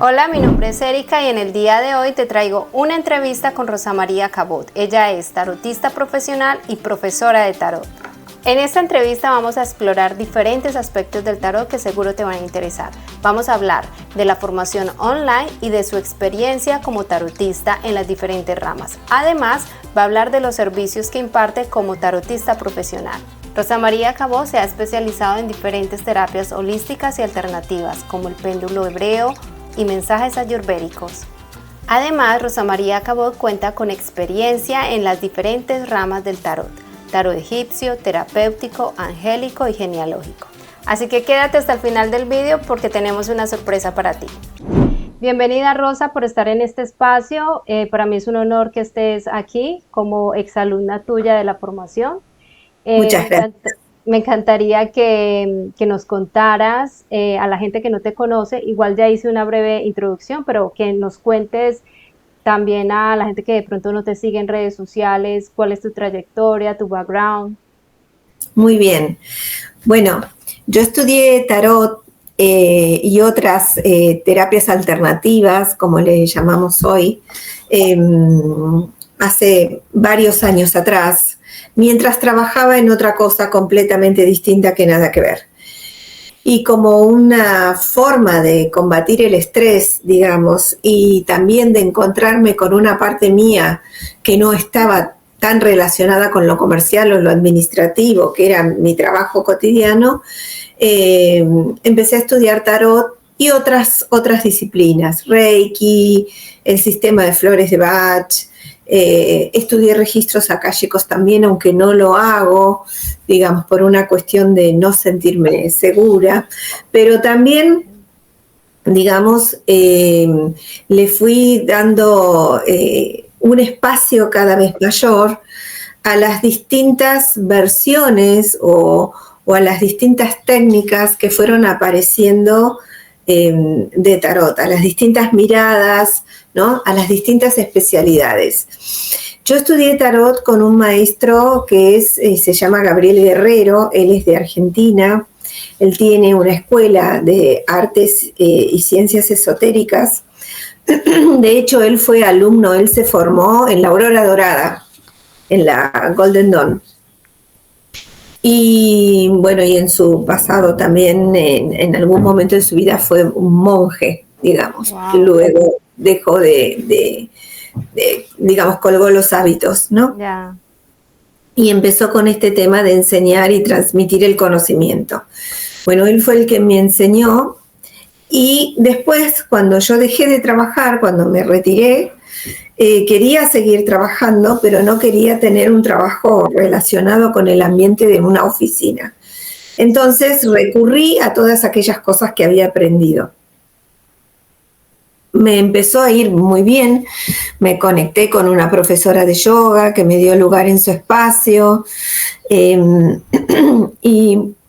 Hola, mi nombre es Erika y en el día de hoy te traigo una entrevista con Rosa María Cabot. Ella es tarotista profesional y profesora de tarot. En esta entrevista vamos a explorar diferentes aspectos del tarot que seguro te van a interesar. Vamos a hablar de la formación online y de su experiencia como tarotista en las diferentes ramas. Además, va a hablar de los servicios que imparte como tarotista profesional. Rosa María Cabot se ha especializado en diferentes terapias holísticas y alternativas, como el péndulo hebreo y mensajes ayurvédicos. Además, Rosa María Cabot cuenta con experiencia en las diferentes ramas del tarot: tarot egipcio, terapéutico, angélico y genealógico. Así que quédate hasta el final del vídeo porque tenemos una sorpresa para ti. Bienvenida, Rosa, por estar en este espacio. Para mí es un honor que estés aquí como exalumna tuya de la formación. Muchas gracias. Me encantaría que nos contaras a la gente que no te conoce, igual ya hice una breve introducción, pero que nos cuentes también a la gente que de pronto no te sigue en redes sociales, cuál es tu trayectoria, tu background. Muy bien. Bueno, yo estudié tarot y otras terapias alternativas, como le llamamos hoy, hace varios años atrás, mientras trabajaba en otra cosa completamente distinta que nada que ver. Y como una forma de combatir el estrés, digamos, y también de encontrarme con una parte mía que no estaba tan relacionada con lo comercial o lo administrativo, que era mi trabajo cotidiano, empecé a estudiar tarot y otras disciplinas, Reiki, el sistema de flores de Bach. Estudié registros akáshicos también, aunque no lo hago, digamos, por una cuestión de no sentirme segura, pero también, digamos, le fui dando un espacio cada vez mayor a las distintas versiones o a las distintas técnicas que fueron apareciendo de tarot, a las distintas miradas, ¿no? A las distintas especialidades. Yo estudié tarot con un maestro que se llama Gabriel Guerrero, él es de Argentina, él tiene una escuela de artes y ciencias esotéricas. De hecho, él fue alumno, él se formó en la Aurora Dorada, en la Golden Dawn. Y bueno, y en su pasado también, en algún momento de su vida fue un monje, digamos. Wow. Luego dejó digamos, colgó los hábitos, ¿no? Yeah. Y empezó con este tema de enseñar y transmitir el conocimiento. Bueno, él fue el que me enseñó, y después, cuando yo dejé de trabajar, cuando me retiré, quería seguir trabajando, pero no quería tener un trabajo relacionado con el ambiente de una oficina. Entonces recurrí a todas aquellas cosas que había aprendido. Me empezó a ir muy bien, me conecté con una profesora de yoga que me dio lugar en su espacio, y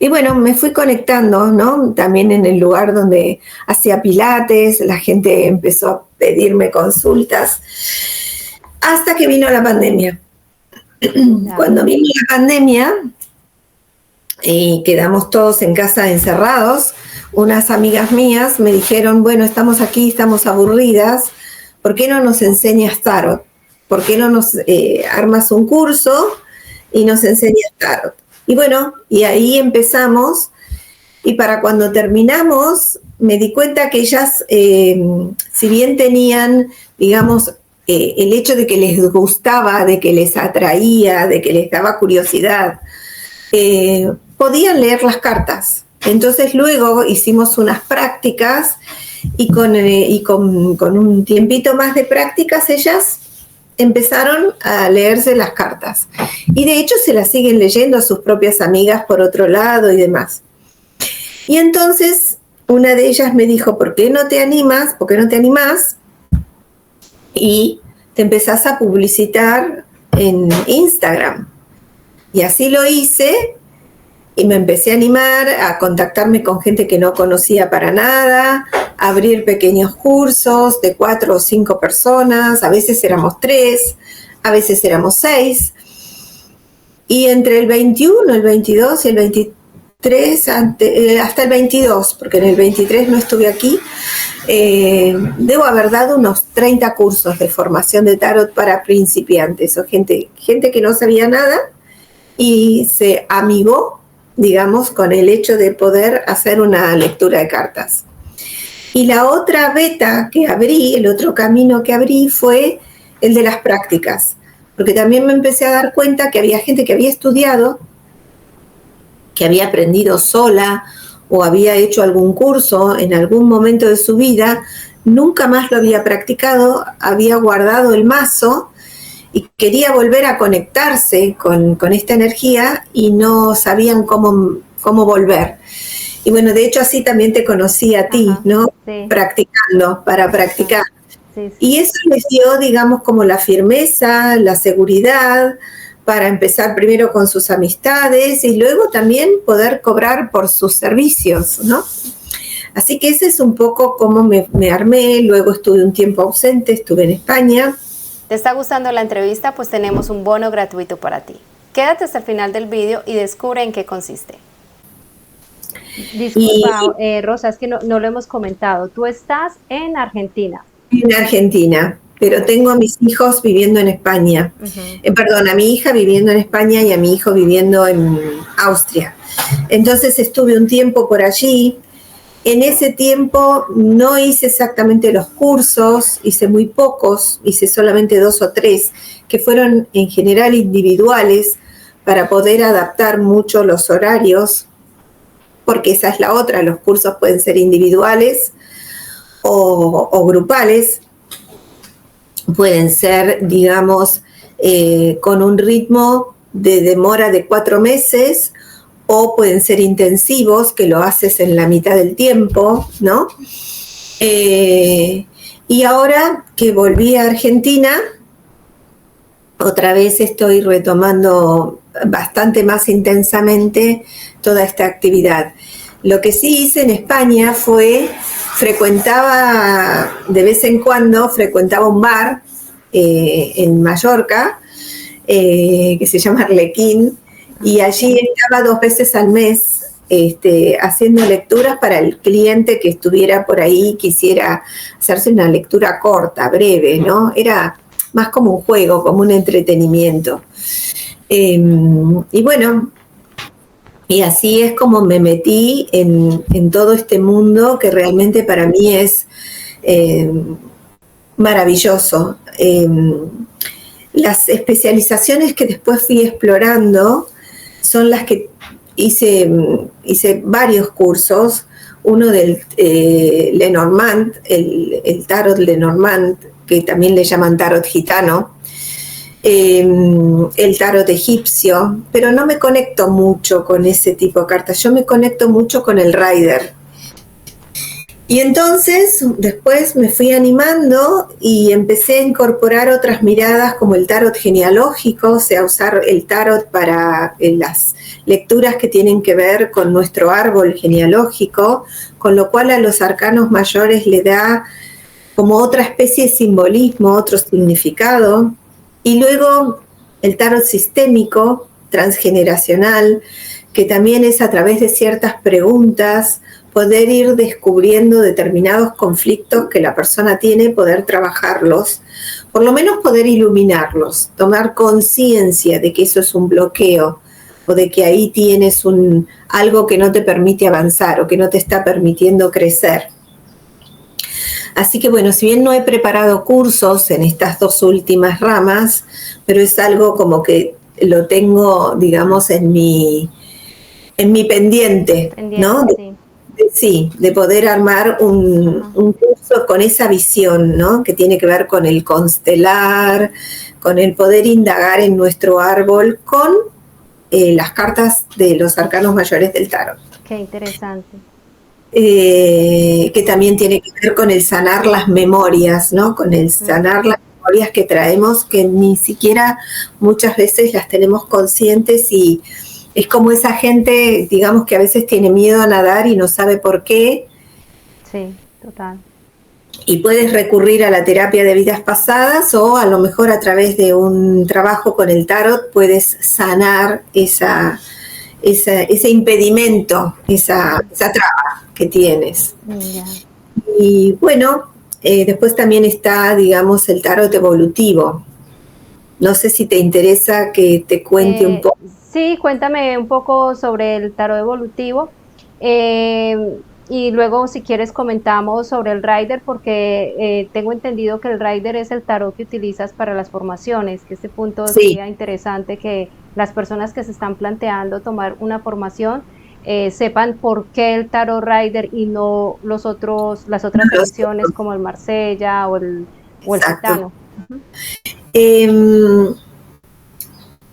bueno, me fui conectando, ¿no? También en el lugar donde hacía pilates, la gente empezó a pedirme consultas, hasta que vino la pandemia. Cuando vino la pandemia y quedamos todos en casa encerrados, unas amigas mías me dijeron, bueno, estamos aquí, estamos aburridas, ¿por qué no nos enseñas tarot? ¿Por qué no nos armas un curso y nos enseñas tarot? Y bueno, y ahí empezamos, y para cuando terminamos me di cuenta que ellas, si bien tenían, digamos, el hecho de que les gustaba, de que les atraía, de que les daba curiosidad, podían leer las cartas. Entonces luego hicimos unas prácticas y con un tiempito más de prácticas ellas empezaron a leerse las cartas. Y de hecho se las siguen leyendo a sus propias amigas por otro lado y demás. Y entonces una de ellas me dijo, ¿por qué no te animas? ¿Por qué no te animás? Y te empezás a publicitar en Instagram. Y así lo hice. Y me empecé a animar a contactarme con gente que no conocía para nada, a abrir pequeños cursos de 4 o 5 personas, a veces éramos 3, a veces éramos 6. Y entre el 21, el 22 y el 23 hasta el 22, porque en el 23 no estuve aquí. Debo haber dado unos 30 cursos de formación de tarot para principiantes, o gente que no sabía nada y se amigó, digamos, con el hecho de poder hacer una lectura de cartas. Y la otra beta que abrí, el otro camino que abrí fue el de las prácticas, porque también me empecé a dar cuenta que había gente que había estudiado, que había aprendido sola o había hecho algún curso en algún momento de su vida, nunca más lo había practicado, había guardado el mazo y quería volver a conectarse con esta energía y no sabían cómo volver. Y bueno, de hecho así también te conocí a ti, ¿no? Sí. Para practicar. Sí. Y eso les dio, digamos, como la firmeza, la seguridad, para empezar primero con sus amistades y luego también poder cobrar por sus servicios, ¿no? Así que ese es un poco cómo me armé. Luego estuve un tiempo ausente, estuve en España. ¿Te está gustando la entrevista? Pues tenemos un bono gratuito para ti. Quédate hasta el final del vídeo y descubre en qué consiste. Disculpa, Rosa, es que no lo hemos comentado. Tú estás en Argentina. En Argentina, pero tengo a mis hijos viviendo en España. Perdón, a mi hija viviendo en España y a mi hijo viviendo en Austria. Entonces estuve un tiempo por allí. En ese tiempo no hice exactamente los cursos, hice muy pocos, hice solamente 2 o 3, que fueron en general individuales para poder adaptar mucho los horarios, porque esa es la otra, los cursos pueden ser individuales o grupales, pueden ser, digamos, con un ritmo de demora de 4 meses, o pueden ser intensivos, que lo haces en la mitad del tiempo, ¿no? Y ahora que volví a Argentina, otra vez estoy retomando bastante más intensamente toda esta actividad. Lo que sí hice en España fue, de vez en cuando, frecuentaba un bar en Mallorca, que se llama Arlequín, y allí estaba 2 veces al mes haciendo lecturas para el cliente que estuviera por ahí, quisiera hacerse una lectura corta, breve, ¿no? Era más como un juego, como un entretenimiento. Y bueno, y así es como me metí en todo este mundo que realmente para mí es maravilloso. Las especializaciones que después fui explorando son las que hice varios cursos, uno del Lenormand, el tarot Lenormand, que también le llaman tarot gitano, el tarot egipcio, pero no me conecto mucho con ese tipo de cartas, yo me conecto mucho con el Rider. Y entonces después me fui animando y empecé a incorporar otras miradas como el tarot genealógico, o sea, usar el tarot para las lecturas que tienen que ver con nuestro árbol genealógico, con lo cual a los arcanos mayores le da como otra especie de simbolismo, otro significado. Y luego el tarot sistémico, transgeneracional, que también es a través de ciertas preguntas poder ir descubriendo determinados conflictos que la persona tiene, poder trabajarlos, por lo menos poder iluminarlos, tomar conciencia de que eso es un bloqueo o de que ahí tienes algo que no te permite avanzar o que no te está permitiendo crecer. Así que bueno, si bien no he preparado cursos en estas 2 últimas ramas, pero es algo como que lo tengo, digamos, en mi pendiente, ¿no? Sí, de poder armar un curso con esa visión, ¿no? Que tiene que ver con el constelar, con el poder indagar en nuestro árbol, con las cartas de los arcanos mayores del tarot. Qué interesante. Que también tiene que ver con el sanar las memorias, ¿no? Con el sanar las memorias que traemos, que ni siquiera muchas veces las tenemos conscientes, y es como esa gente, digamos, que a veces tiene miedo a nadar y no sabe por qué. Sí, total. Y puedes recurrir a la terapia de vidas pasadas, o a lo mejor a través de un trabajo con el tarot puedes sanar ese impedimento, esa traba que tienes. Ya. Y bueno, después también está, digamos, el tarot evolutivo. No sé si te interesa que te cuente un poco. Sí, cuéntame un poco sobre el tarot evolutivo. eh, y luego, si quieres, comentamos sobre el Rider, porque tengo entendido que el Rider es el tarot que utilizas para las formaciones, que este punto Sí, sería interesante que las personas que se están planteando tomar una formación sepan por qué el tarot Rider y no las otras los ediciones otros, como el Marsella o el exacto. Gitano. Ujú. Em,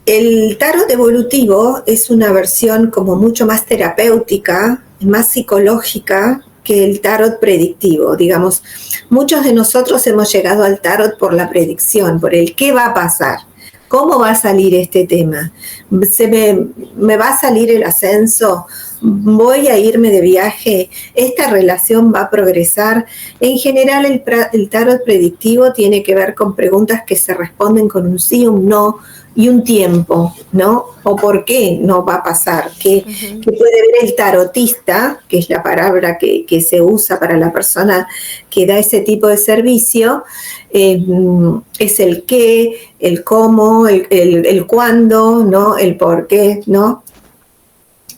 el tarot evolutivo es una versión como mucho más terapéutica, más psicológica que el tarot predictivo. Digamos, muchos de nosotros hemos llegado al tarot por la predicción, por el qué va a pasar, cómo va a salir este tema, me va a salir el ascenso, voy a irme de viaje, esta relación va a progresar. En general el tarot predictivo tiene que ver con preguntas que se responden con un sí, un no, y un tiempo, ¿no? O por qué no va a pasar, que Ujú. puede ver el tarotista, que es la palabra que se usa para la persona que da ese tipo de servicio, es el qué, el cómo, el cuándo, ¿no? El por qué, ¿no?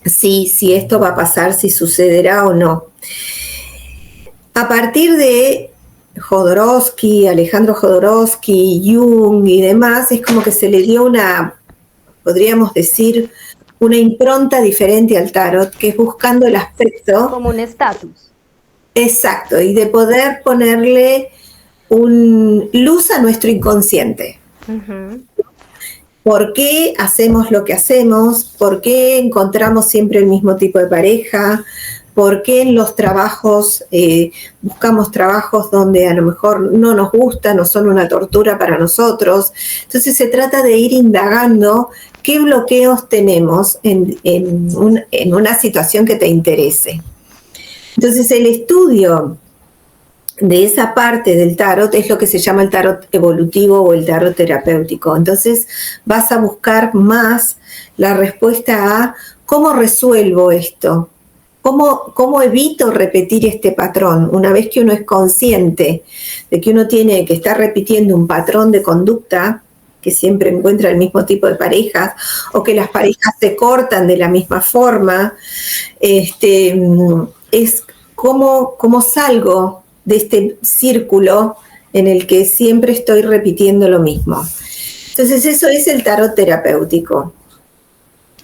Si esto va a pasar, si sucederá o no. A partir de Jodorowsky, Alejandro Jodorowsky, Jung y demás, es como que se le dio una, podríamos decir, una impronta diferente al tarot, que es buscando el aspecto Como un estatus. exacto y de poder ponerle un luz a nuestro inconsciente. Ujú. ¿Por qué hacemos lo que hacemos? ¿Por qué encontramos siempre el mismo tipo de pareja? ¿Por qué en los trabajos buscamos trabajos donde a lo mejor no nos gustan o son una tortura para nosotros? Entonces se trata de ir indagando qué bloqueos tenemos en una situación que te interese. Entonces el estudio de esa parte del tarot es lo que se llama el tarot evolutivo o el tarot terapéutico. Entonces vas a buscar más la respuesta a cómo resuelvo esto, cómo evito repetir este patrón. Una vez que uno es consciente de que uno tiene que estar repitiendo un patrón de conducta, que siempre encuentra el mismo tipo de parejas, o que las parejas se cortan de la misma forma, es cómo salgo de este círculo en el que siempre estoy repitiendo lo mismo. Entonces eso es el tarot terapéutico.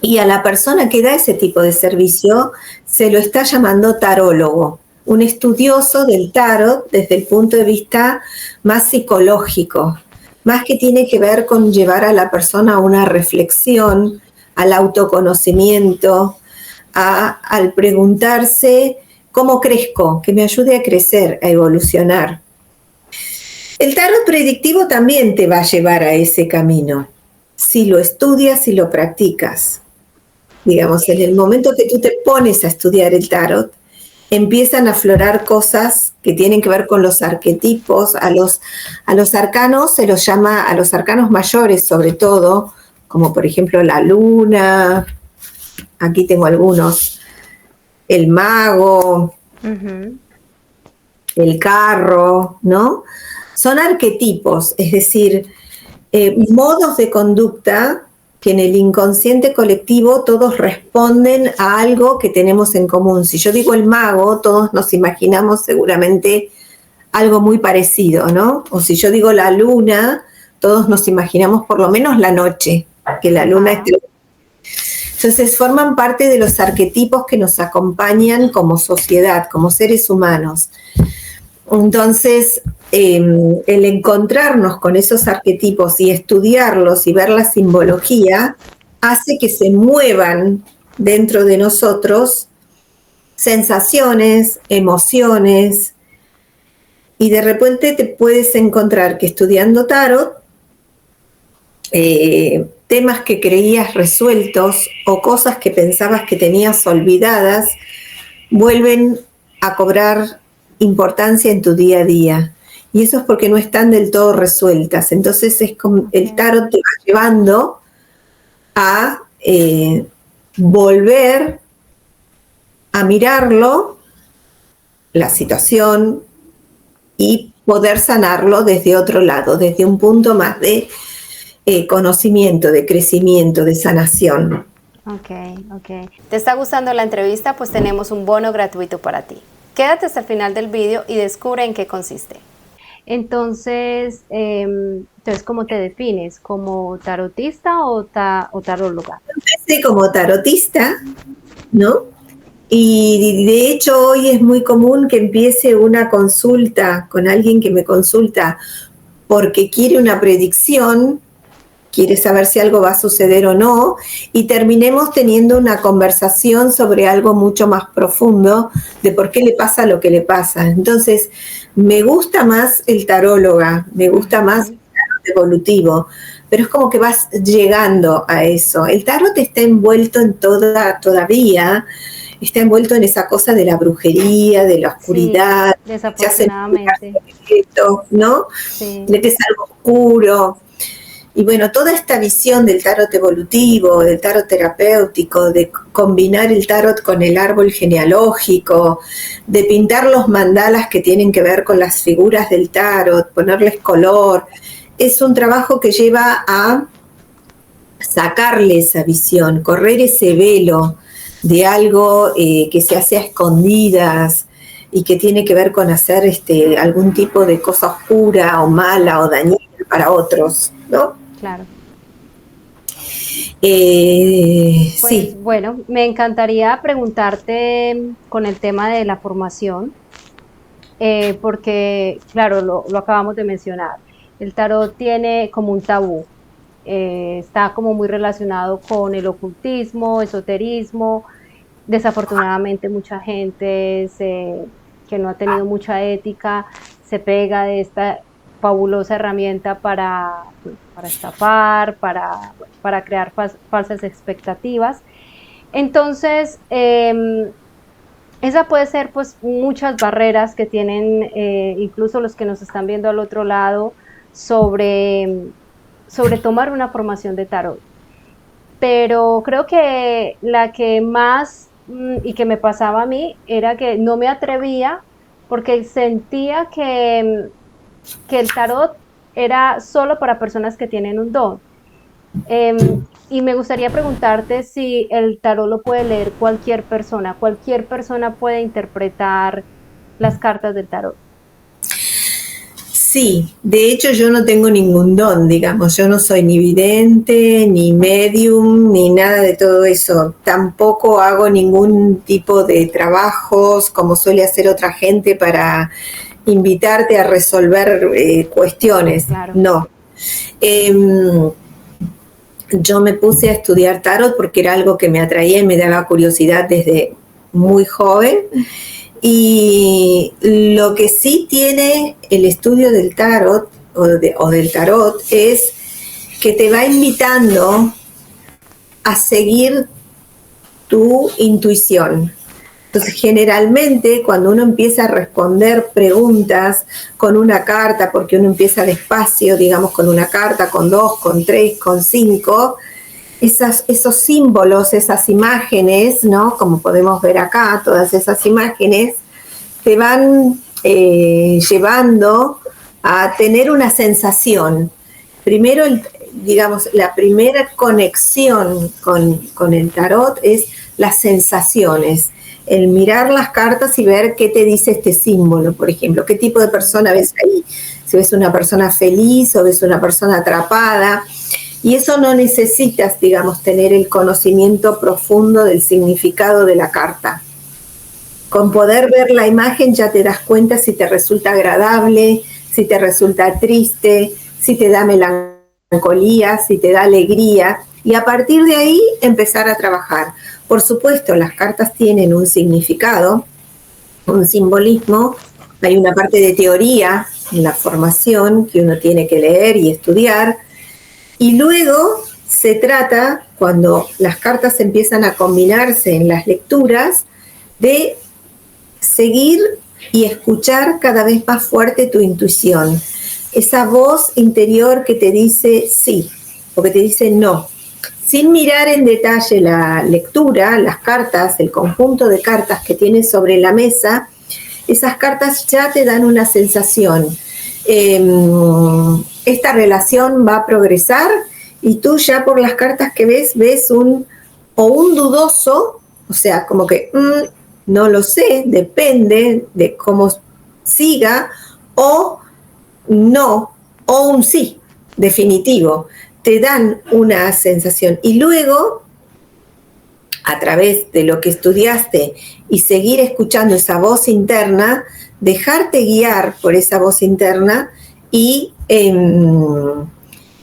Y a la persona que da ese tipo de servicio se lo está llamando tarólogo, un estudioso del tarot desde el punto de vista más psicológico, más que tiene que ver con llevar a la persona a una reflexión, al autoconocimiento, al preguntarse cómo crezco, que me ayude a crecer, a evolucionar. El tarot predictivo también te va a llevar a ese camino, si lo estudias, si lo practicas. Digamos, en el momento que tú te pones a estudiar el tarot, empiezan a aflorar cosas que tienen que ver con los arquetipos, a los arcanos se los llama, a los arcanos mayores sobre todo, como por ejemplo la luna, aquí tengo algunos, el mago, Ujú. el carro, ¿no? Son arquetipos, es decir, modos de conducta que en el inconsciente colectivo todos responden a algo que tenemos en común. Si yo digo el mago, todos nos imaginamos seguramente algo muy parecido, ¿no? O si yo digo la luna, todos nos imaginamos por lo menos la noche, que la luna Ajá. esté. Entonces forman parte de los arquetipos que nos acompañan como sociedad, como seres humanos. Entonces, el encontrarnos con esos arquetipos y estudiarlos y ver la simbología hace que se muevan dentro de nosotros sensaciones, emociones, y de repente te puedes encontrar que estudiando tarot, temas que creías resueltos o cosas que pensabas que tenías olvidadas vuelven a cobrar importancia en tu día a día. Y eso es porque no están del todo resueltas. Entonces es como el Okay. tarot te va llevando a volver a mirarlo, la situación, y poder sanarlo desde otro lado, desde un punto más de conocimiento, de crecimiento, de sanación. Ok. ¿Te está gustando la entrevista? Pues tenemos un bono gratuito para ti. Quédate hasta el final del vídeo y descubre en qué consiste. Entonces, ¿cómo te defines? ¿Como tarotista o taróloga? Empecé como tarotista, ¿no? Y de hecho hoy es muy común que empiece una consulta con alguien que me consulta porque quiere una predicción, quiere saber si algo va a suceder o no, y terminemos teniendo una conversación sobre algo mucho más profundo de por qué le pasa lo que le pasa. Entonces, me gusta más el taróloga, me gusta más el tarot evolutivo, pero es como que vas llegando a eso. El tarot está envuelto en todavía está envuelto en esa cosa de la brujería, de la oscuridad, sí, desafortunadamente, ¿no? Sí. De que es algo oscuro. Y bueno, toda esta visión del tarot evolutivo, del tarot terapéutico, de combinar el tarot con el árbol genealógico, de pintar los mandalas que tienen que ver con las figuras del tarot, ponerles color, es un trabajo que lleva a sacarle esa visión, correr ese velo de algo que se hace a escondidas y que tiene que ver con hacer algún tipo de cosa oscura o mala o dañina para otros, ¿no? Claro. Pues, sí. Bueno, me encantaría preguntarte con el tema de la formación, porque, claro, lo acabamos de mencionar. El tarot tiene como un tabú. Está como muy relacionado con el ocultismo, esoterismo. Desafortunadamente mucha gente que no ha tenido mucha ética se pega de esta fabulosa herramienta para estafar, para crear falsas expectativas. Entonces, esa puede ser pues muchas barreras que tienen incluso los que nos están viendo al otro lado sobre tomar una formación de tarot. Pero creo que la que más y que me pasaba a mí era que no me atrevía porque sentía que el tarot era solo para personas que tienen un don. Y me gustaría preguntarte si el tarot lo puede leer cualquier persona puede interpretar las cartas del tarot. Sí, de hecho yo no tengo ningún don, digamos, yo no soy ni vidente, ni medium, ni nada de todo eso. Tampoco hago ningún tipo de trabajos como suele hacer otra gente para invitarte a resolver cuestiones. Claro. No. Yo me puse a estudiar tarot porque era algo que me atraía y me daba curiosidad desde muy joven. Y lo que sí tiene el estudio del tarot o del tarot es que te va invitando a seguir tu intuición. Entonces, generalmente, cuando uno empieza a responder preguntas con una carta, porque uno empieza despacio, digamos, con una carta, con 2, con 3, con 5, esos símbolos, esas imágenes, ¿no? Como podemos ver acá, todas esas imágenes, te van llevando a tener una sensación. Primero, digamos, la primera conexión con el tarot es las sensaciones. El mirar las cartas y ver qué te dice este símbolo, por ejemplo, qué tipo de persona ves ahí, si ves una persona feliz o ves una persona atrapada, y eso no necesitas, digamos, tener el conocimiento profundo del significado de la carta. Con poder ver la imagen ya te das cuenta si te resulta agradable, si te resulta triste, si te da melancolía, si te da alegría, y a partir de ahí empezar a trabajar. Por supuesto, las cartas tienen un significado, un simbolismo, hay una parte de teoría en la formación que uno tiene que leer y estudiar, y luego se trata, cuando las cartas empiezan a combinarse en las lecturas, de seguir y escuchar cada vez más fuerte tu intuición. Esa voz interior que te dice sí o que te dice no. sin mirar en detalle la lectura, las cartas, el conjunto de cartas que tienes sobre la mesa, esas cartas ya te dan una sensación. Esta relación va a progresar y tú ya por las cartas que ves un dudoso, o sea, como que no lo sé, depende de cómo siga, o no, o un sí, definitivo. Te dan una sensación. Y luego, a través de lo que estudiaste y seguir escuchando esa voz interna, dejarte guiar por esa voz interna y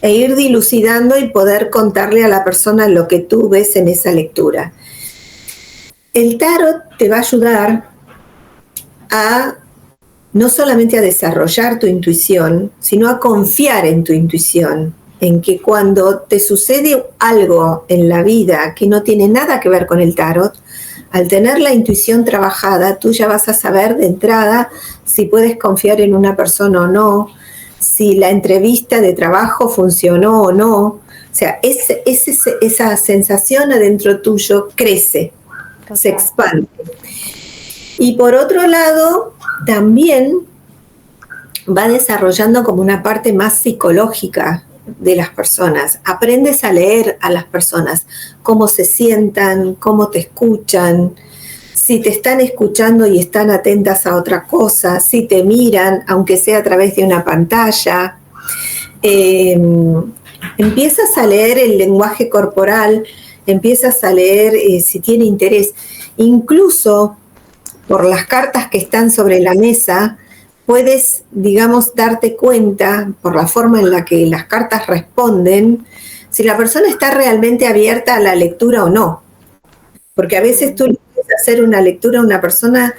ir dilucidando y poder contarle a la persona lo que tú ves en esa lectura. El tarot te va a ayudar a no solamente a desarrollar tu intuición, sino a confiar en tu intuición, en que cuando te sucede algo en la vida que no tiene nada que ver con el tarot, al tener la intuición trabajada, tú ya vas a saber de entrada si puedes confiar en una persona o no, si la entrevista de trabajo funcionó o no. O sea, esa sensación adentro tuyo crece, se expande. Y por otro lado, también va desarrollando como una parte más psicológica de las personas. Aprendes a leer a las personas, cómo se sientan, cómo te escuchan, si te están escuchando y están atentas a otra cosa, si te miran, aunque sea a través de una pantalla. Empiezas a leer el lenguaje corporal, empiezas a leer si tiene interés. Incluso por las cartas que están sobre la mesa, puedes, digamos, darte cuenta, por la forma en la que las cartas responden, si la persona está realmente abierta a la lectura o no. Porque a veces tú le puedes hacer una lectura a una persona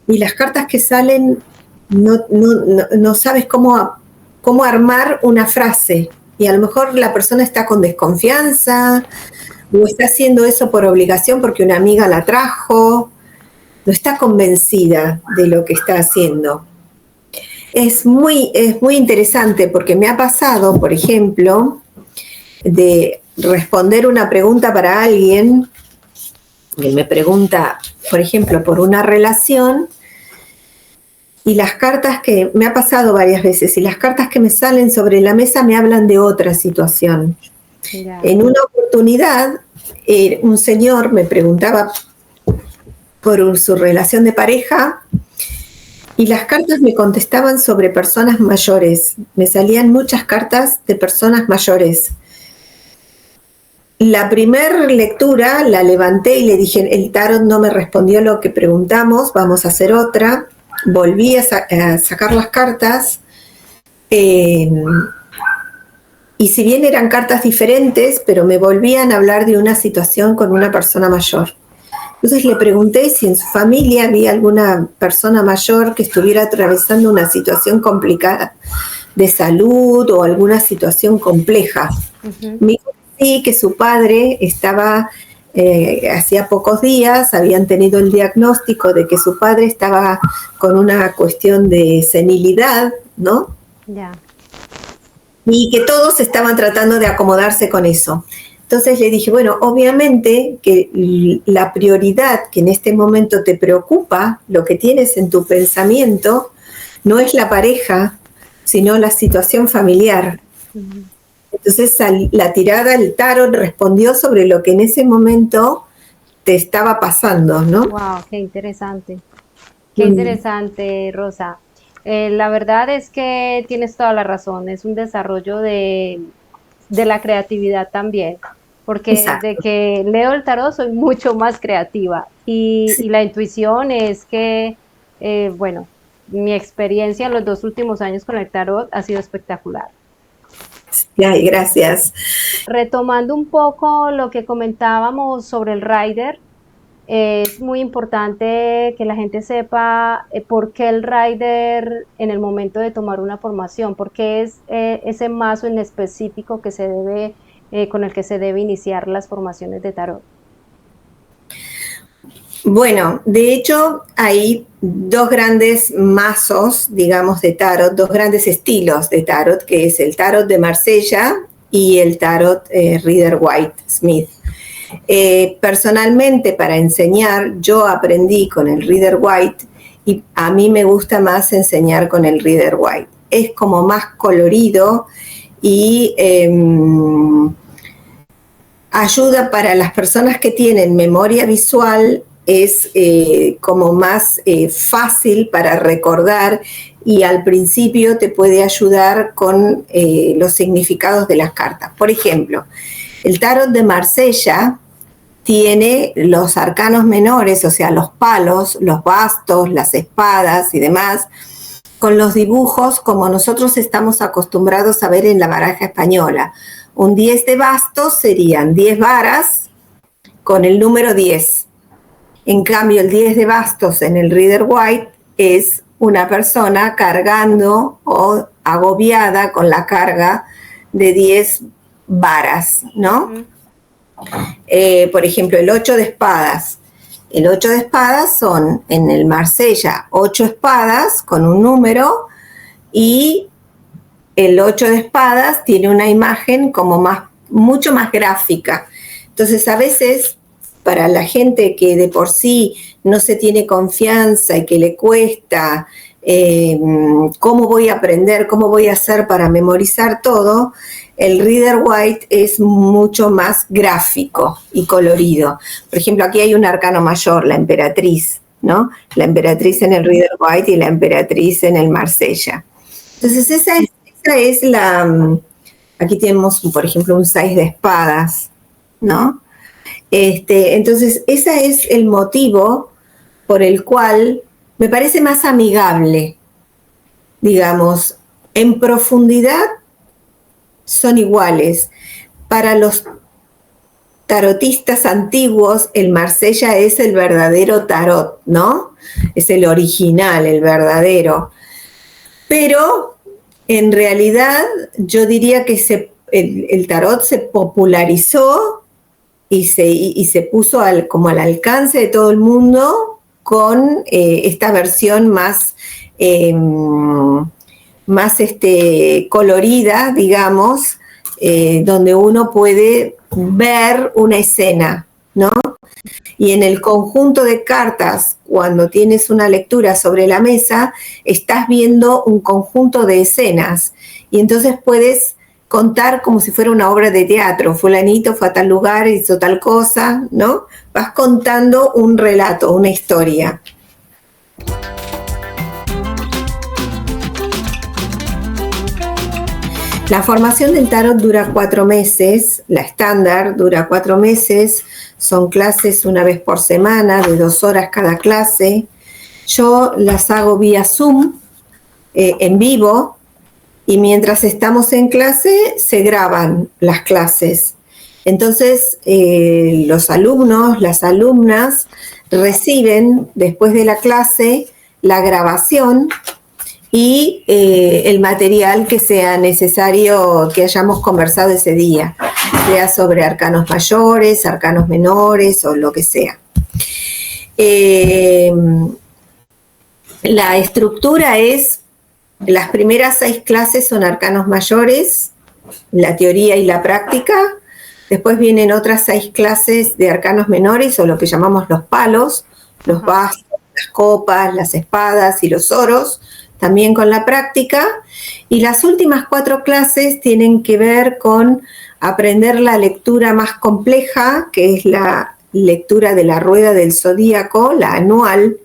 y las cartas que salen no sabes cómo armar una frase. Y a lo mejor la persona está con desconfianza o está haciendo eso por obligación porque una amiga la trajo. No está convencida de lo que está haciendo. Es muy interesante porque me ha pasado, por ejemplo, de responder una pregunta para alguien que me pregunta, por ejemplo, por una relación, y las cartas que me ha pasado varias veces, y las cartas que me salen sobre la mesa me hablan de otra situación. Yeah. En una oportunidad, un señor me preguntaba por su relación de pareja y las cartas me contestaban sobre personas mayores. Me salían muchas cartas de personas mayores. La primera lectura la levanté y le dije, el tarot no me respondió lo que preguntamos, vamos a hacer otra. Volví a sacar las cartas y si bien eran cartas diferentes, pero me volvían a hablar de una situación con una persona mayor. Entonces le pregunté si en su familia había alguna persona mayor que estuviera atravesando una situación complicada de salud o alguna situación compleja. Uh-huh. Me dijo sí, que su padre estaba, hacía pocos días, habían tenido el diagnóstico de que su padre estaba con una cuestión de senilidad, ¿no? Ya. Yeah. Y que todos estaban tratando de acomodarse con eso. Entonces le dije, bueno, obviamente que la prioridad que en este momento te preocupa, lo que tienes en tu pensamiento, no es la pareja, sino la situación familiar. Uh-huh. Entonces la tirada, el tarot respondió sobre lo que en ese momento te estaba pasando, ¿no? ¡Wow! ¡Qué interesante! ¡Qué interesante, Rosa! La verdad es que tienes toda la razón, es un desarrollo de la creatividad también. Porque exacto. Desde que leo el tarot soy mucho más creativa y la intuición es que, bueno, mi experiencia en los 2 últimos años con el tarot ha sido espectacular. Ay, gracias. Retomando un poco lo que comentábamos sobre el rider, es muy importante que la gente sepa por qué el rider en el momento de tomar una formación, por qué es ese mazo en específico que se debe con el que se debe iniciar las formaciones de tarot. Bueno, de hecho hay 2 grandes mazos, digamos, de tarot, 2 grandes estilos de tarot, que es el tarot de Marsella y el tarot Rider-Waite-Smith. Personalmente, para enseñar, yo aprendí con el Rider-Waite y a mí me gusta más enseñar con el Rider-Waite. Es como más colorido y ayuda para las personas que tienen memoria visual, es como más fácil para recordar y al principio te puede ayudar con los significados de las cartas. Por ejemplo, el tarot de Marsella tiene los arcanos menores, o sea, los palos, los bastos, las espadas y demás, con los dibujos como nosotros estamos acostumbrados a ver en la baraja española. Un 10 de bastos serían 10 varas con el número 10. En cambio, el 10 de bastos en el Rider-Waite es una persona cargando o agobiada con la carga de 10 varas, ¿no? Por ejemplo, el 8 de espadas. El 8 de espadas son, en el Marsella, 8 espadas con un número, y el 8 de espadas tiene una imagen como mucho más gráfica. Entonces, a veces, para la gente que de por sí no se tiene confianza y que le cuesta, ¿cómo voy a aprender? ¿Cómo voy a hacer para memorizar todo? El Rider-Waite es mucho más gráfico y colorido. Por ejemplo, aquí hay un arcano mayor, la emperatriz, ¿no? La emperatriz en el Rider-Waite y la emperatriz en el Marsella. Entonces, esa es la... Aquí tenemos, por ejemplo, un 6 de espadas, ¿no? Entonces, ese es el motivo por el cual me parece más amigable, digamos, en profundidad son iguales. Para los tarotistas antiguos, el Marsella es el verdadero tarot, ¿no? Es el original, el verdadero. Pero, en realidad, yo diría que el tarot se popularizó y se puso como al alcance de todo el mundo con esta versión más colorida, digamos, donde uno puede ver una escena, ¿no? Y en el conjunto de cartas, cuando tienes una lectura sobre la mesa, estás viendo un conjunto de escenas y entonces puedes contar como si fuera una obra de teatro. Fulanito fue a tal lugar, hizo tal cosa, ¿no? Vas contando un relato, una historia. La formación del tarot dura 4 meses, la estándar dura 4 meses, son clases una vez por semana, de 2 horas cada clase. Yo las hago vía Zoom, en vivo, y mientras estamos en clase se graban las clases. Entonces los alumnos, las alumnas reciben después de la clase la grabación y el material que sea necesario que hayamos conversado ese día, sea sobre arcanos mayores, arcanos menores o lo que sea. La estructura es, las primeras 6 clases son arcanos mayores, la teoría y la práctica. Después vienen otras 6 clases de arcanos menores, o lo que llamamos los palos, los bastos, las copas, las espadas y los oros, también con la práctica. Y las últimas 4 clases tienen que ver con aprender la lectura más compleja, que es la lectura de la rueda del zodíaco, la anual,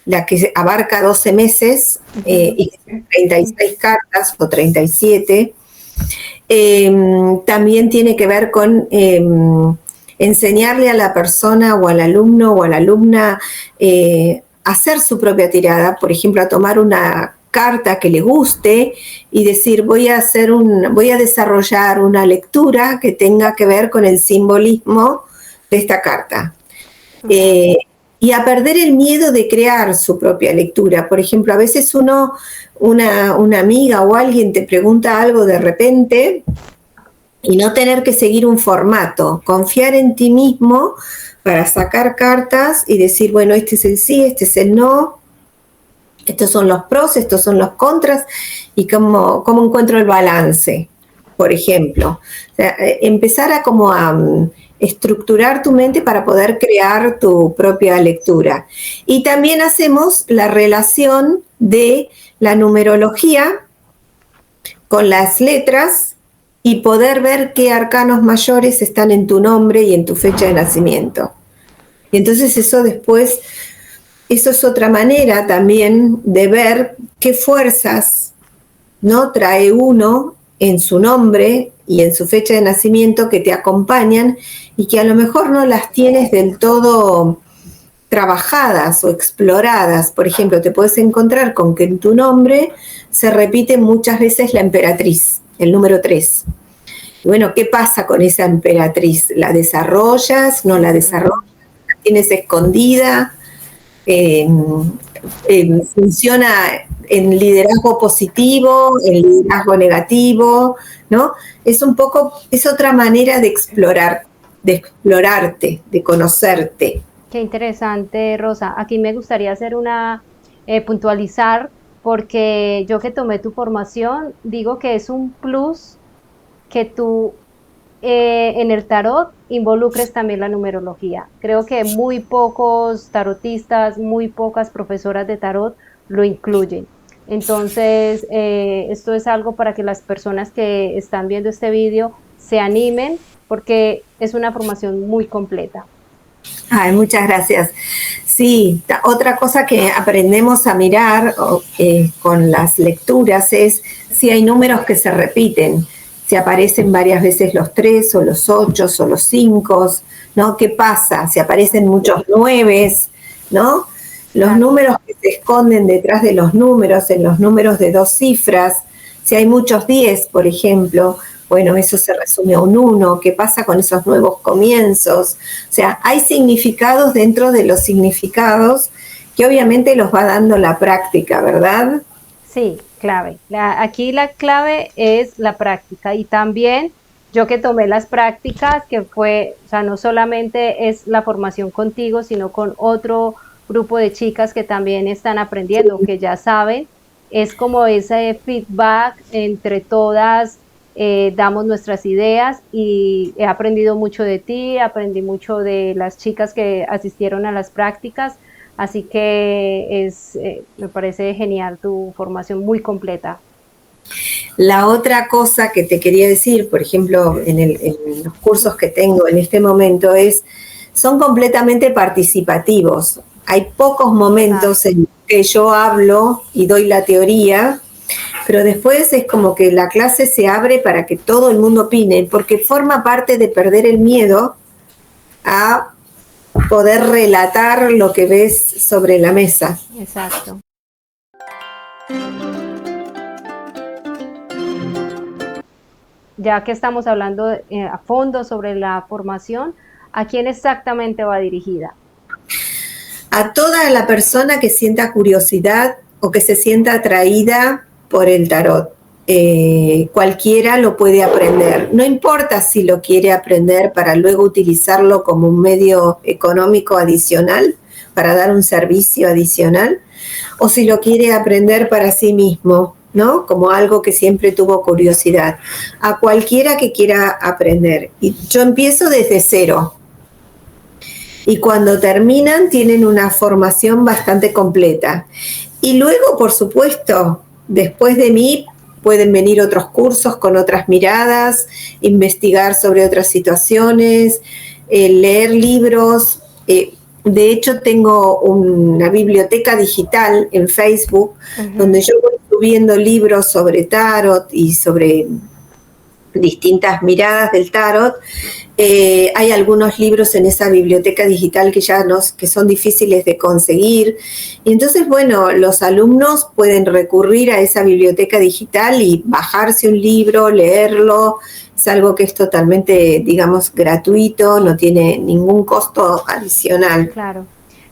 la que abarca 12 meses y 36 cartas o 37. También tiene que ver con enseñarle a la persona o al alumno o a la alumna a hacer su propia tirada, por ejemplo, a tomar una carta que le guste y decir, voy a desarrollar una lectura que tenga que ver con el simbolismo de esta carta. Y a perder el miedo de crear su propia lectura. Por ejemplo, a veces una amiga o alguien te pregunta algo de repente y no tener que seguir un formato, confiar en ti mismo para sacar cartas y decir, bueno, este es el sí, este es el no, estos son los pros, estos son los contras y cómo encuentro el balance. por ejemplo. O sea, empezar a como a estructurar tu mente para poder crear tu propia lectura. Y también hacemos la relación de la numerología con las letras y poder ver qué arcanos mayores están en tu nombre y en tu fecha de nacimiento. Y entonces eso después, eso es otra manera también de ver qué fuerzas, ¿no?, trae uno en su nombre y en su fecha de nacimiento que te acompañan y que a lo mejor no las tienes del todo trabajadas o exploradas. Por ejemplo, te puedes encontrar con que en tu nombre se repite muchas veces la emperatriz, el número 3. Y bueno, ¿qué pasa con esa emperatriz? ¿La desarrollas? ¿No la desarrollas? ¿La tienes escondida? ¿Funciona en liderazgo positivo, en liderazgo negativo? ¿No? Es un poco, es otra manera de explorar, de explorarte, de conocerte. Qué interesante, Rosa. Aquí me gustaría hacer puntualizar, porque yo que tomé tu formación, digo que es un plus que tú en el tarot involucres también la numerología. Creo que muy pocos tarotistas, muy pocas profesoras de tarot lo incluyen. Entonces, esto es algo para que las personas que están viendo este vídeo se animen, porque es una formación muy completa. Ay, muchas gracias. Sí, otra cosa que aprendemos a mirar con las lecturas es si hay números que se repiten, si aparecen varias veces los 3 o los 8 o los 5, ¿no? ¿Qué pasa? Si aparecen muchos 9, ¿no? Los números que se esconden detrás de los números, en los números de 2 cifras, si hay muchos 10, por ejemplo, bueno, eso se resume a un 1. ¿Qué pasa con esos nuevos comienzos? O sea, hay significados dentro de los significados que obviamente los va dando la práctica, ¿verdad? Sí, clave. Aquí la clave es la práctica, y también yo que tomé las prácticas, que fue, o sea, no solamente es la formación contigo, sino con otro grupo de chicas que también están aprendiendo, que ya saben, es como ese feedback entre todas, damos nuestras ideas, y he aprendido mucho de ti, aprendí mucho de las chicas que asistieron a las prácticas. Así que me parece genial tu formación, muy completa. La otra cosa que te quería decir, por ejemplo, en los cursos que tengo en este momento, son completamente participativos. Hay pocos momentos en que yo hablo y doy la teoría, pero después es como que la clase se abre para que todo el mundo opine, porque forma parte de perder el miedo a poder relatar lo que ves sobre la mesa. Exacto. Ya que estamos hablando a fondo sobre la formación, ¿a quién exactamente va dirigida? A toda la persona que sienta curiosidad o que se sienta atraída por el tarot. Cualquiera lo puede aprender. No importa si lo quiere aprender para luego utilizarlo como un medio económico adicional, para dar un servicio adicional, o si lo quiere aprender para sí mismo, ¿no? Como algo que siempre tuvo curiosidad. A cualquiera que quiera aprender. Y yo empiezo desde cero. Y cuando terminan tienen una formación bastante completa. Y luego, por supuesto, después de mí pueden venir otros cursos con otras miradas, investigar sobre otras situaciones, leer libros. De hecho, tengo una biblioteca digital en Facebook, donde yo voy subiendo libros sobre tarot y sobre distintas miradas del tarot. Hay algunos libros en esa biblioteca digital que son difíciles de conseguir. Y entonces, bueno, los alumnos pueden recurrir a esa biblioteca digital y bajarse un libro, leerlo. Es algo que es totalmente, digamos, gratuito, no tiene ningún costo adicional. Claro,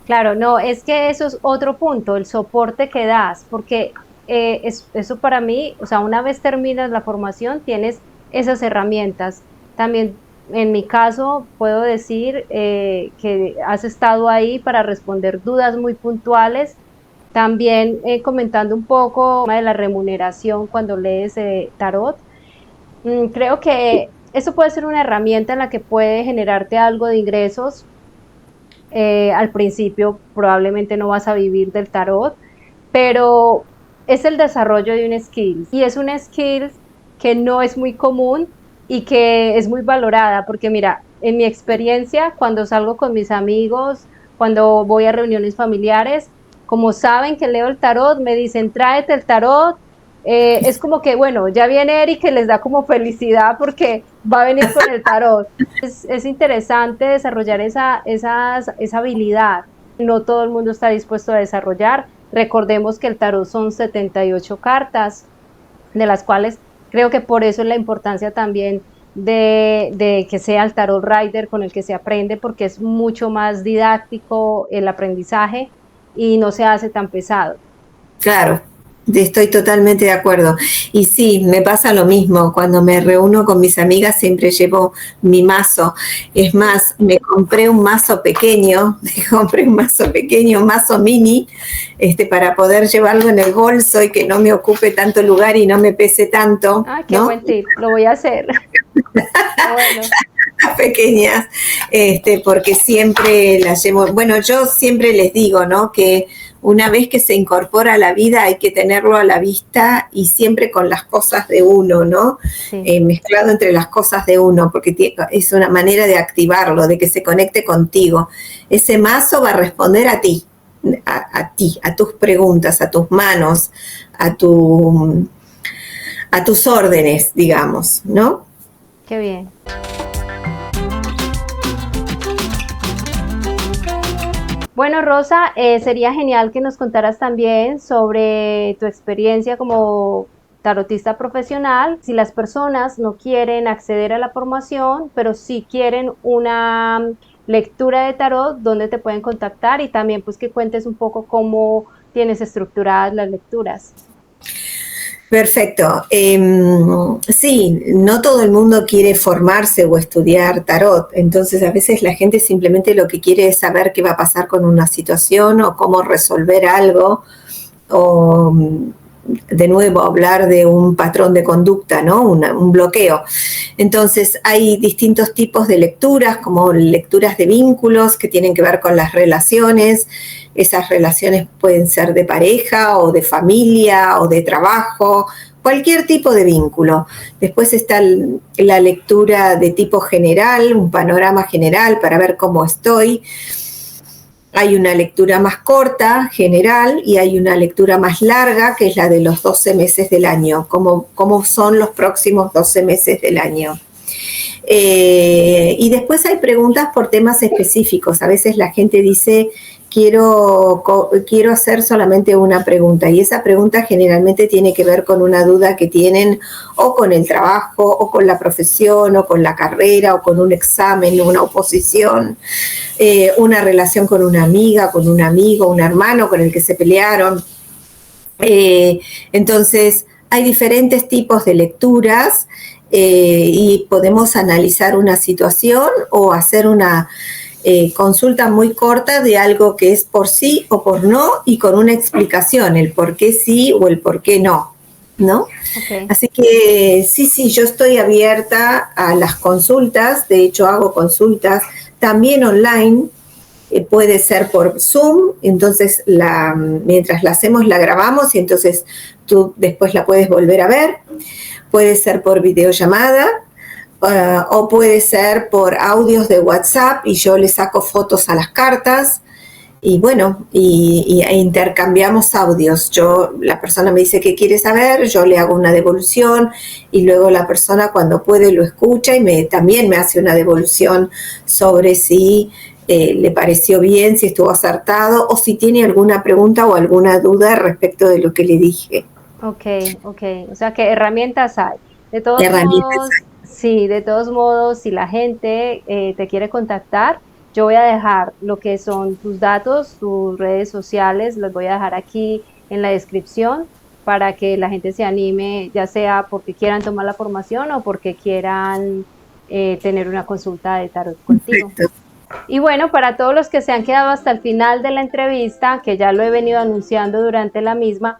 claro, no, es que eso es otro punto, el soporte que das, porque eso para mí, o sea, una vez terminas la formación, tienes esas herramientas. También en mi caso puedo decir que has estado ahí para responder dudas muy puntuales. También comentando un poco de la remuneración cuando lees tarot. Creo que eso puede ser una herramienta en la que puede generarte algo de ingresos. Al principio probablemente no vas a vivir del tarot, pero es el desarrollo de un skill y es una skill que no es muy común y que es muy valorada, porque mira, en mi experiencia, cuando salgo con mis amigos, cuando voy a reuniones familiares, como saben que leo el tarot, me dicen, tráete el tarot. Es como que, bueno, ya viene Eric, que les da como felicidad porque va a venir con el tarot. Es interesante desarrollar esa habilidad. No todo el mundo está dispuesto a desarrollar. Recordemos que el tarot son 78 cartas, de las cuales creo que por eso es la importancia también de que sea el tarot rider con el que se aprende, porque es mucho más didáctico el aprendizaje y no se hace tan pesado. Claro, estoy totalmente de acuerdo. Y sí, me pasa lo mismo. Cuando me reúno con mis amigas siempre llevo mi mazo. Es más, me compré un mazo pequeño, un mazo mini, para poder llevarlo en el bolso y que no me ocupe tanto lugar y no me pese tanto. Ah, qué ¿no? buen tip, lo voy a hacer. Bueno. Pequeñas, porque siempre las llevo. Bueno, yo siempre les digo, ¿no? Que una vez que se incorpora a la vida hay que tenerlo a la vista y siempre con las cosas de uno, ¿no? Sí. Mezclado entre las cosas de uno, porque es una manera de activarlo, de que se conecte contigo. Ese mazo va a responder a ti, a tus preguntas, a tus manos, a tus órdenes, digamos, ¿no? Qué bien. Bueno, Rosa, sería genial que nos contaras también sobre tu experiencia como tarotista profesional. Si las personas no quieren acceder a la formación, pero sí quieren una lectura de tarot, ¿dónde te pueden contactar? Y también pues que cuentes un poco cómo tienes estructuradas las lecturas. Perfecto. Sí, no todo el mundo quiere formarse o estudiar tarot, entonces a veces la gente simplemente lo que quiere es saber qué va a pasar con una situación o cómo resolver algo o de nuevo hablar de un patrón de conducta, ¿no? Un bloqueo. Entonces hay distintos tipos de lecturas, como lecturas de vínculos que tienen que ver con las relaciones. Esas relaciones pueden ser de pareja o de familia o de trabajo, cualquier tipo de vínculo. Después está la lectura de tipo general, un panorama general para ver cómo estoy. Hay una lectura más corta, general, y hay una lectura más larga, que es la de los 12 meses del año, cómo son los próximos 12 meses del año. Y después hay preguntas por temas específicos. A veces la gente dice, quiero hacer solamente una pregunta, y esa pregunta generalmente tiene que ver con una duda que tienen o con el trabajo, o con la profesión, o con la carrera, o con un examen, una oposición, una relación con una amiga, con un amigo, un hermano con el que se pelearon. Entonces, hay diferentes tipos de lecturas y podemos analizar una situación o hacer una consulta muy corta de algo que es por sí o por no, y con una explicación, el por qué sí o el por qué no, ¿no? Okay. Así que sí, yo estoy abierta a las consultas. De hecho hago consultas también online. Puede ser por Zoom, entonces mientras la hacemos la grabamos y entonces tú después la puedes volver a ver. Puede ser por videollamada, o puede ser por audios de WhatsApp y yo le saco fotos a las cartas y bueno, e intercambiamos audios. La persona me dice qué quiere saber, yo le hago una devolución y luego la persona cuando puede lo escucha y también me hace una devolución sobre si le pareció bien, si estuvo acertado o si tiene alguna pregunta o alguna duda respecto de lo que le dije. Ok. O sea, ¿qué herramientas hay? De todos Herramientas. modos, sí, de todos modos, si la gente te quiere contactar, yo voy a dejar lo que son tus datos, tus redes sociales, los voy a dejar aquí en la descripción para que la gente se anime, ya sea porque quieran tomar la formación o porque quieran tener una consulta de tarot contigo. Perfecto. Y bueno, para todos los que se han quedado hasta el final de la entrevista, que ya lo he venido anunciando durante la misma,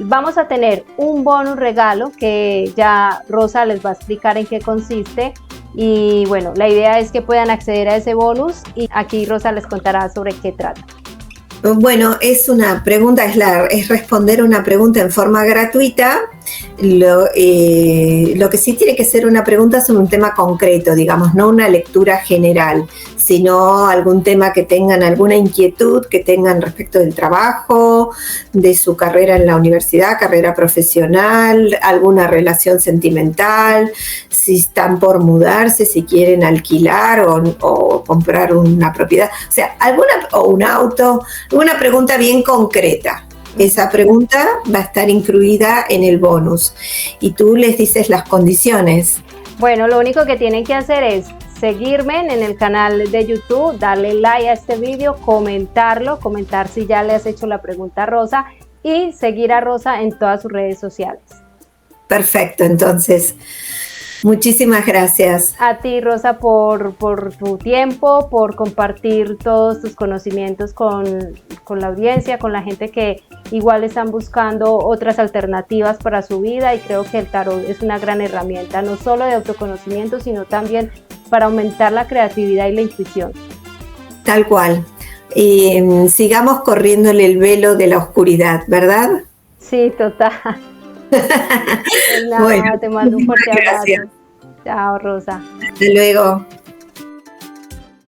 Vamos a tener un bonus regalo que ya Rosa les va a explicar en qué consiste. Y bueno, la idea es que puedan acceder a ese bonus y aquí Rosa les contará sobre qué trata. Bueno, es una pregunta, es responder una pregunta en forma gratuita. Lo que sí tiene que ser una pregunta sobre un tema concreto, digamos, no una lectura general, sino algún tema que tengan, alguna inquietud que tengan respecto del trabajo, de su carrera en la universidad, carrera profesional, alguna relación sentimental, si están por mudarse, si quieren alquilar o comprar una propiedad, o sea, o un auto, una pregunta bien concreta. Esa pregunta va a estar incluida en el bonus y tú les dices las condiciones. Bueno, lo único que tienen que hacer es seguirme en el canal de YouTube, darle like a este video, comentar si ya le has hecho la pregunta a Rosa y seguir a Rosa en todas sus redes sociales. Perfecto, entonces, muchísimas gracias. A ti, Rosa, por tu tiempo, por compartir todos tus conocimientos con la audiencia, con la gente que igual están buscando otras alternativas para su vida, y creo que el tarot es una gran herramienta, no solo de autoconocimiento, sino también para aumentar la creatividad y la intuición. Tal cual. Y sigamos corriéndole el velo de la oscuridad, ¿verdad? Sí, total. Pues nada, Bueno, te mando un fuerte gracias. abrazo. Chao, Rosa. Hasta luego.